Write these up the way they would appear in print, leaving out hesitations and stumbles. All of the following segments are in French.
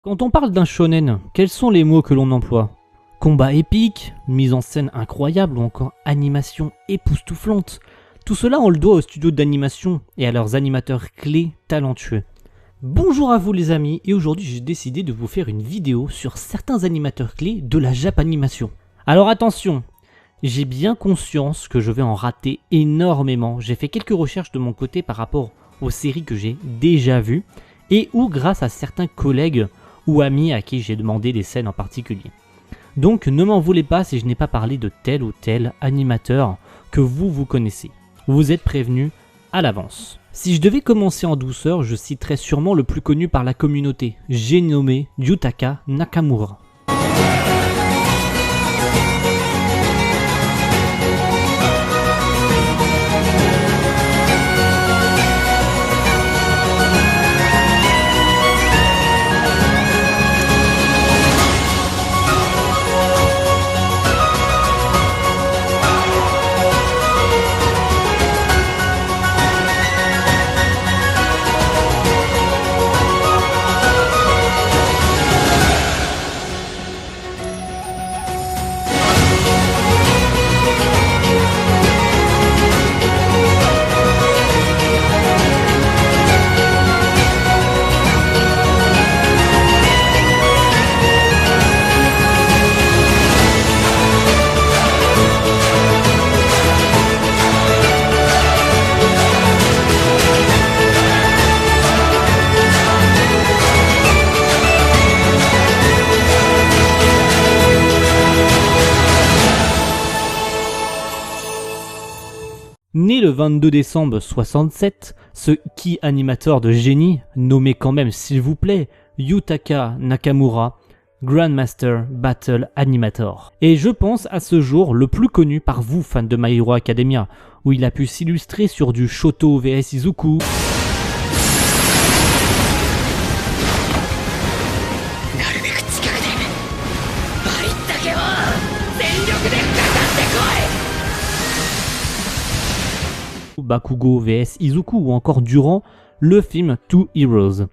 Quand on parle d'un shonen, quels sont les mots que l'on emploie? Combat épique, mise en scène incroyable ou encore animation époustouflante. Tout cela on le doit aux studios d'animation et à leurs animateurs clés talentueux. Bonjour à vous les amis, et aujourd'hui j'ai décidé de vous faire une vidéo sur certains animateurs clés de la Japanimation. Alors attention, j'ai bien conscience que je vais en rater énormément. J'ai fait quelques recherches de mon côté par rapport aux séries que j'ai déjà vues et ou grâce à certains collègues ou amis à qui j'ai demandé des scènes en particulier. Donc ne m'en voulez pas si je n'ai pas parlé de tel ou tel animateur que vous connaissez. Vous êtes prévenus à l'avance. Si je devais commencer en douceur, je citerais sûrement le plus connu par la communauté, j'ai nommé Yutaka Nakamura. Né le 22 décembre 67, ce key animateur de génie, nommé quand même s'il vous plaît Yutaka Nakamura, Grandmaster Battle Animator. Et je pense à ce jour le plus connu par vous fans de My Hero Academia, où il a pu s'illustrer sur du Shoto vs Izuku, Bakugo vs Izuku ou encore durant le film Two Heroes.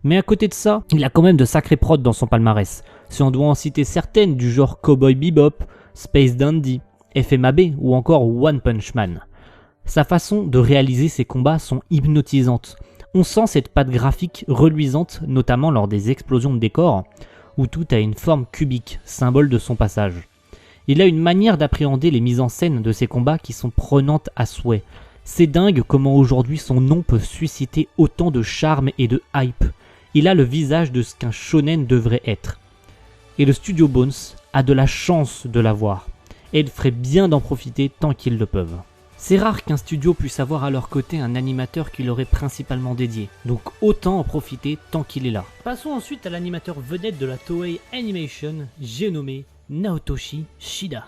Mais à côté de ça, il a quand même de sacrés prods dans son palmarès. Si on doit en citer certaines du genre Cowboy Bebop, Space Dandy, FMAB ou encore One Punch Man. Sa façon de réaliser ses combats sont hypnotisantes. On sent cette patte graphique reluisante, notamment lors des explosions de décors, où tout a une forme cubique, symbole de son passage. Il a une manière d'appréhender les mises en scène de ses combats qui sont prenantes à souhait. C'est dingue comment aujourd'hui son nom peut susciter autant de charme et de hype. Il a le visage de ce qu'un shonen devrait être. Et le studio Bones a de la chance de l'avoir, et il ferait bien d'en profiter tant qu'ils le peuvent. C'est rare qu'un studio puisse avoir à leur côté un animateur qui leur est principalement dédié, donc autant en profiter tant qu'il est là. Passons ensuite à l'animateur vedette de la Toei Animation, j'ai nommé Naotoshi Shida.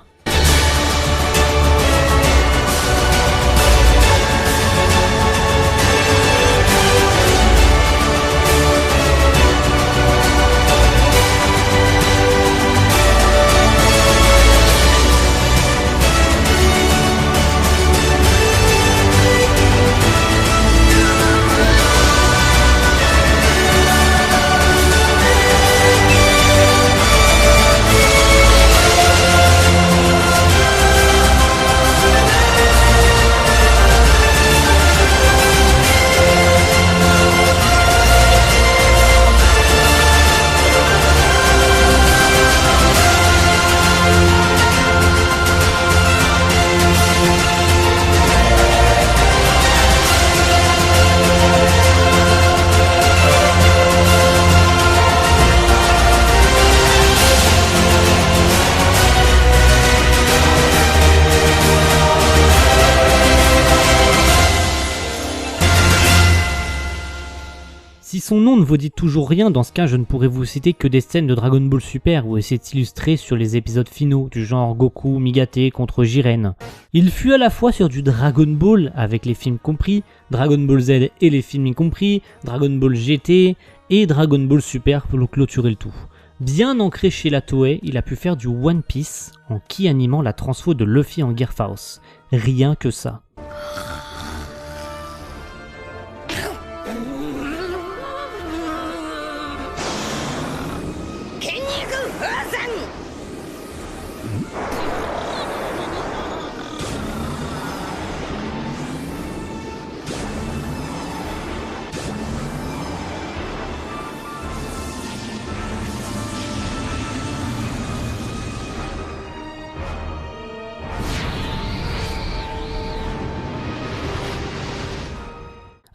Si son nom ne vous dit toujours rien, dans ce cas je ne pourrais vous citer que des scènes de Dragon Ball Super où il s'est illustré sur les épisodes finaux, du genre Goku Migate contre Jiren. Il fut à la fois sur du Dragon Ball, avec les films compris, Dragon Ball Z et les films y compris, Dragon Ball GT et Dragon Ball Super pour clôturer le tout. Bien ancré chez la Toei, il a pu faire du One Piece en ki animant la transfo de Luffy en Gear Force. Rien que ça.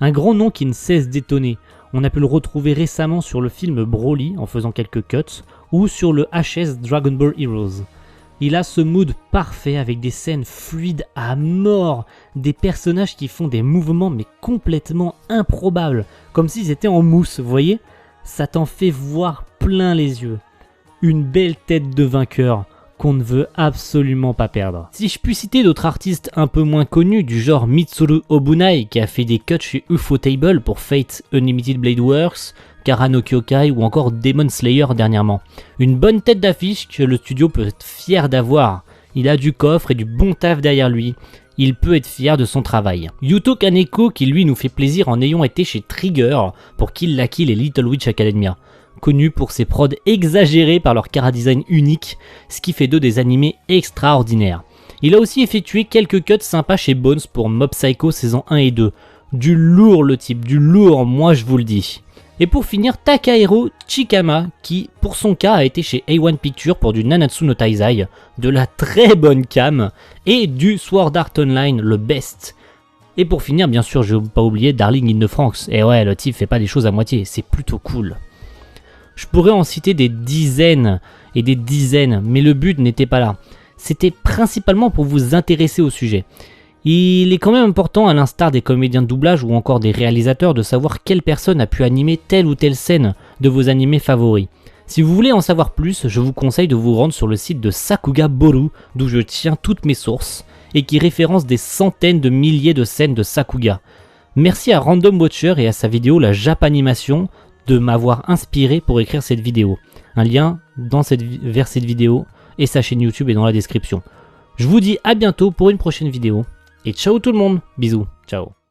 Un grand nom qui ne cesse d'étonner. On a pu le retrouver récemment sur le film Broly en faisant quelques cuts ou sur le HS Dragon Ball Heroes. Il a ce mood parfait avec des scènes fluides à mort, des personnages qui font des mouvements mais complètement improbables, comme s'ils étaient en mousse, vous voyez? Ça t'en fait voir plein les yeux. Une belle tête de vainqueur qu'on ne veut absolument pas perdre. Si je puis citer d'autres artistes un peu moins connus du genre Mitsuru Obunai qui a fait des cuts chez Ufotable pour Fate Unlimited Blade Works, Karano Kyokai ou encore Demon Slayer dernièrement. Une bonne tête d'affiche que le studio peut être fier d'avoir. Il a du coffre et du bon taf derrière lui. Il peut être fier de son travail. Yuto Kaneko qui lui nous fait plaisir en ayant été chez Trigger pour Kill la Kill et Little Witch Academia. Connu pour ses prods exagérés par leur chara-design unique, ce qui fait d'eux des animés extraordinaires. Il a aussi effectué quelques cuts sympas chez Bones pour Mob Psycho saison 1 et 2. Du lourd le type, du lourd, moi je vous le dis. Et pour finir, Takahiro Chikama, qui pour son cas a été chez A1 Pictures pour du Nanatsu no Taizai, de la très bonne cam, et du Sword Art Online, le best. Et pour finir, bien sûr, je ne vais pas oublier Darling in the Franxx. Et ouais, le type fait pas des choses à moitié, c'est plutôt cool. Je pourrais en citer des dizaines et des dizaines, mais le but n'était pas là. C'était principalement pour vous intéresser au sujet. Il est quand même important, à l'instar des comédiens de doublage ou encore des réalisateurs, de savoir quelle personne a pu animer telle ou telle scène de vos animés favoris. Si vous voulez en savoir plus, je vous conseille de vous rendre sur le site de Sakuga Boru, d'où je tiens toutes mes sources, et qui référence des centaines de milliers de scènes de Sakuga. Merci à Random Watcher et à sa vidéo La Japanimation de m'avoir inspiré pour écrire cette vidéo. Un lien vers cette vidéo et sa chaîne YouTube est dans la description. Je vous dis à bientôt pour une prochaine vidéo. Et ciao tout le monde, bisous, ciao.